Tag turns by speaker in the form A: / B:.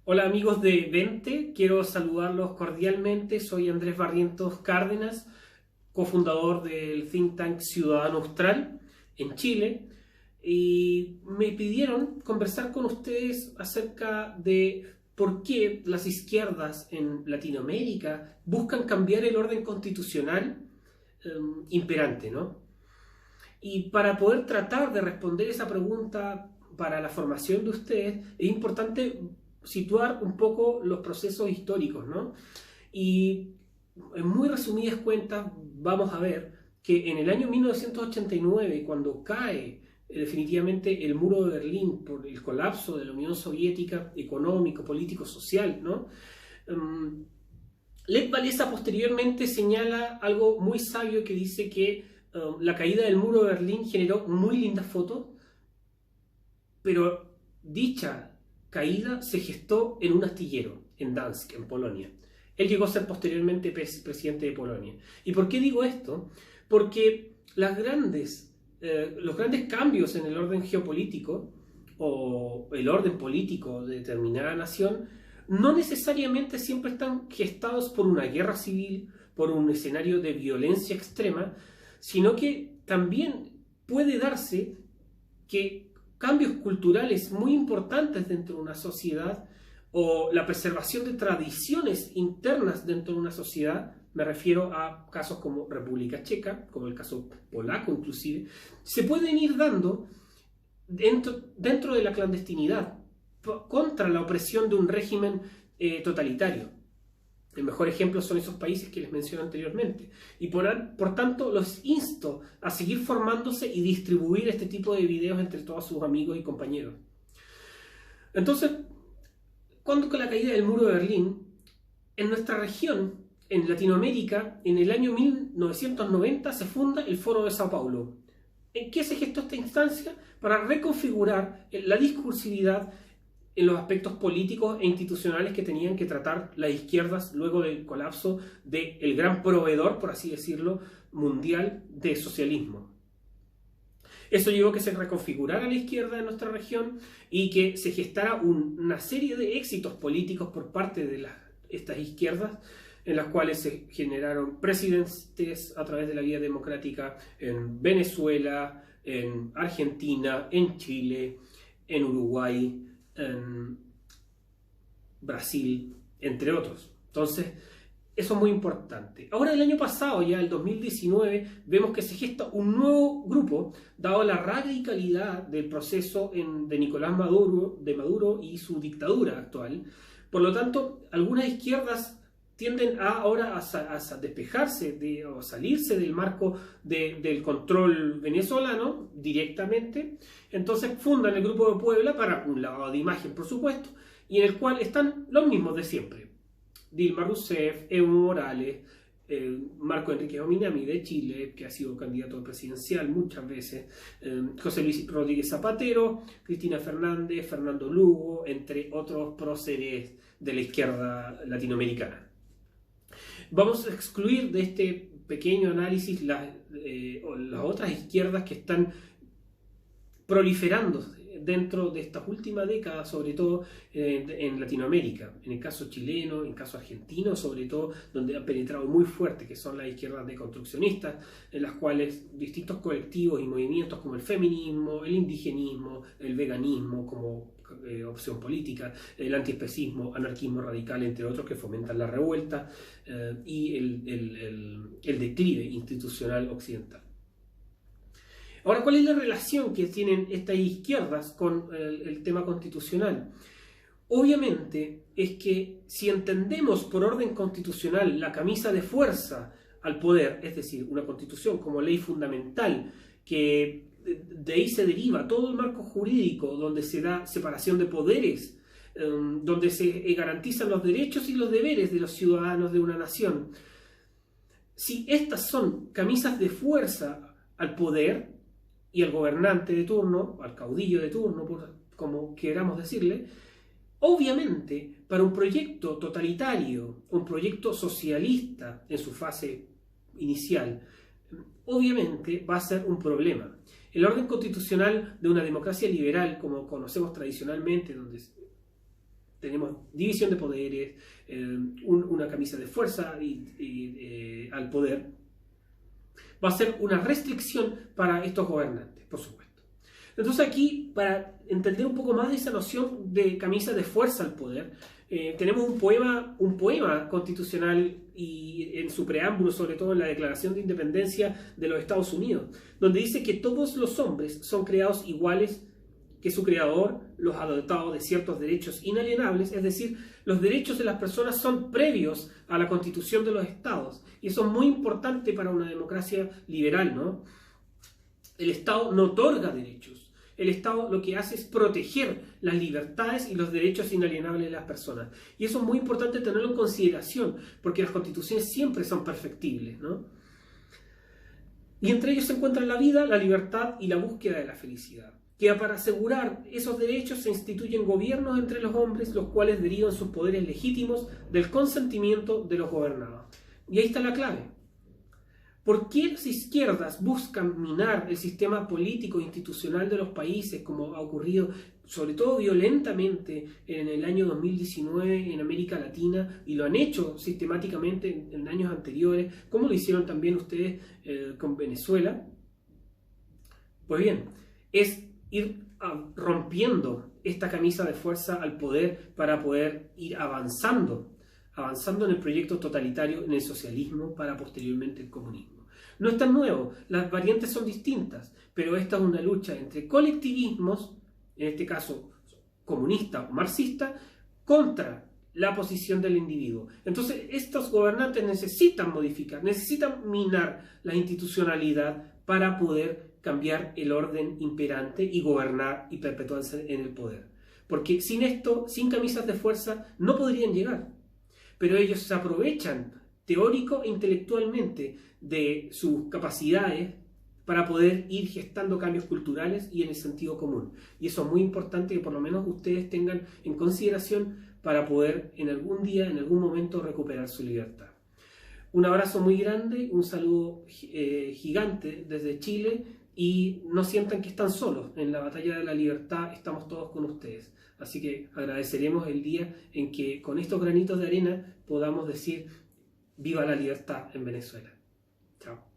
A: Hola amigos de Vente, quiero saludarlos cordialmente. Soy Andrés Barrientos Cárdenas, cofundador del think tank Ciudadano Austral en Chile, y me pidieron conversar con ustedes acerca de por qué las izquierdas en Latinoamérica buscan cambiar el orden constitucional imperante, ¿no? Y para poder tratar de responder esa pregunta para la formación de ustedes, es importante situar un poco los procesos históricos, ¿no? Y en muy resumidas cuentas, vamos a ver que en el año 1989, cuando cae definitivamente el muro de Berlín por el colapso de la Unión Soviética económico, político, social, ¿no? Lech Walesa posteriormente señala algo muy sabio que dice que la caída del muro de Berlín generó muy lindas fotos, pero dicha caída se gestó en un astillero, en Danzig, en Polonia. Él llegó a ser posteriormente presidente de Polonia. ¿Y por qué digo esto? Porque los grandes cambios en el orden geopolítico o el orden político de determinada nación no necesariamente siempre están gestados por una guerra civil, por un escenario de violencia extrema, sino que también puede darse que cambios culturales muy importantes dentro de una sociedad o la preservación de tradiciones internas dentro de una sociedad, me refiero a casos como República Checa, como el caso polaco inclusive, se pueden ir dando dentro de la clandestinidad contra la opresión de un régimen totalitario. El mejor ejemplo son esos países que les mencioné anteriormente. Y por tanto, los insto a seguir formándose y distribuir este tipo de videos entre todos sus amigos y compañeros. Entonces, cuando con la caída del muro de Berlín, en nuestra región, en Latinoamérica, en el año 1990 se funda el Foro de Sao Paulo. ¿En qué se gestó esta instancia? Para reconfigurar la discursividad en los aspectos políticos e institucionales que tenían que tratar las izquierdas luego del colapso del gran proveedor, por así decirlo, mundial de socialismo. Eso llevó a que se reconfigurara la izquierda en nuestra región y que se gestara una serie de éxitos políticos por parte de estas izquierdas, en las cuales se generaron presidentes a través de la vía democrática en Venezuela, en Argentina, en Chile, en Uruguay, en Brasil, entre otros. Entonces, eso es muy importante. Ahora, el año pasado, ya el 2019, vemos que se gesta un nuevo grupo, dado la radicalidad del proceso de Nicolás Maduro y su dictadura actual. Por lo tanto, algunas izquierdas tienden ahora a despejarse o salirse del marco del control venezolano directamente. Entonces fundan el Grupo de Puebla para un lavado de imagen, por supuesto, y en el cual están los mismos de siempre. Dilma Rousseff, Evo Morales, Marco Enrique Ominami de Chile, que ha sido candidato presidencial muchas veces, José Luis Rodríguez Zapatero, Cristina Fernández, Fernando Lugo, entre otros próceres de la izquierda latinoamericana. Vamos a excluir de este pequeño análisis las otras izquierdas que están proliferando dentro de estas últimas décadas, sobre todo en Latinoamérica, en el caso chileno, en el caso argentino, sobre todo, donde han penetrado muy fuerte, que son las izquierdas deconstruccionistas, en las cuales distintos colectivos y movimientos como el feminismo, el indigenismo, el veganismo, como opción política, el antiespecismo, anarquismo radical, entre otros, que fomentan la revuelta y el declive institucional occidental. Ahora, ¿cuál es la relación que tienen estas izquierdas con el tema constitucional? Obviamente es que si entendemos por orden constitucional la camisa de fuerza al poder, es decir, una constitución como ley fundamental, que de ahí se deriva todo el marco jurídico donde se da separación de poderes, donde se garantizan los derechos y los deberes de los ciudadanos de una nación. Si estas son camisas de fuerza al poder y al gobernante de turno, al caudillo de turno, como queramos decirle, obviamente para un proyecto totalitario, un proyecto socialista en su fase inicial, obviamente va a ser un problema. El orden constitucional de una democracia liberal, como conocemos tradicionalmente, donde tenemos división de poderes, una camisa de fuerza al poder, va a ser una restricción para estos gobernantes, por supuesto. Entonces aquí, para entender un poco más de esa noción de camisa de fuerza al poder, tenemos un poema constitucional y en su preámbulo, sobre todo en la Declaración de Independencia de los Estados Unidos, donde dice que todos los hombres son creados iguales, que su creador los ha dotado de ciertos derechos inalienables, es decir, los derechos de las personas son previos a la constitución de los estados, y eso es muy importante para una democracia liberal, ¿no? El Estado no otorga derechos. El Estado lo que hace es proteger las libertades y los derechos inalienables de las personas. Y eso es muy importante tenerlo en consideración, porque las constituciones siempre son perfectibles, ¿no? Y entre ellos se encuentran la vida, la libertad y la búsqueda de la felicidad. Que para asegurar esos derechos se instituyen gobiernos entre los hombres, los cuales derivan sus poderes legítimos del consentimiento de los gobernados. Y ahí está la clave. ¿Por qué las izquierdas buscan minar el sistema político e institucional de los países, como ha ocurrido sobre todo violentamente en el año 2019 en América Latina, y lo han hecho sistemáticamente en años anteriores, como lo hicieron también ustedes con Venezuela? Pues bien, es ir rompiendo esta camisa de fuerza al poder para poder ir avanzando en el proyecto totalitario, en el socialismo, para posteriormente el comunismo. No es tan nuevo, las variantes son distintas, pero esta es una lucha entre colectivismos, en este caso comunista o marxista, contra la posición del individuo. Entonces, estos gobernantes necesitan modificar, necesitan minar la institucionalidad para poder cambiar el orden imperante y gobernar y perpetuarse en el poder. Porque sin esto, sin camisas de fuerza, no podrían llegar. Pero ellos se aprovechan teórico e intelectualmente de sus capacidades para poder ir gestando cambios culturales y en el sentido común. Y eso es muy importante que por lo menos ustedes tengan en consideración para poder en algún día, en algún momento, recuperar su libertad. Un abrazo muy grande, un saludo gigante desde Chile, y no sientan que están solos. En la batalla de la libertad estamos todos con ustedes. Así que agradeceremos el día en que con estos granitos de arena podamos decir: viva la libertad en Venezuela. Chao.